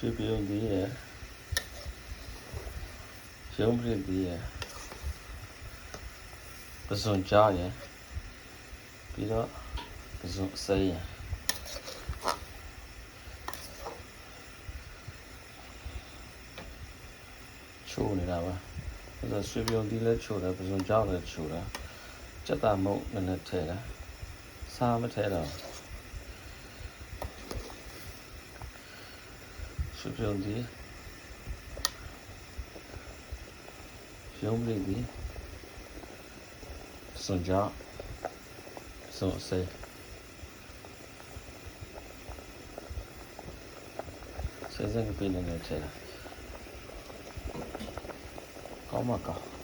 ရွှေပြုံးသေးရဲ့ရုံးပြည့်သေးရဲ့ပစွန်ကြားရဲ့ပြီးတော့ပစွန်အစိမ်းရဲ့ချိုးနေတာပါအဲ့ဒါရွှေပြုံးသေးလဲချိုးတယ်ပစွန်ကြားလဲချိုးတာစက်တာမုတ်နည်းနည်းထည့်တာစားမထည့်တော့ရွှေပြုံးသေးရုံးပြည့်သေးစွန်ကြားစွန်အစိမ်းစေစံကပြင်းနေတယ်ကောင်းမကောင်း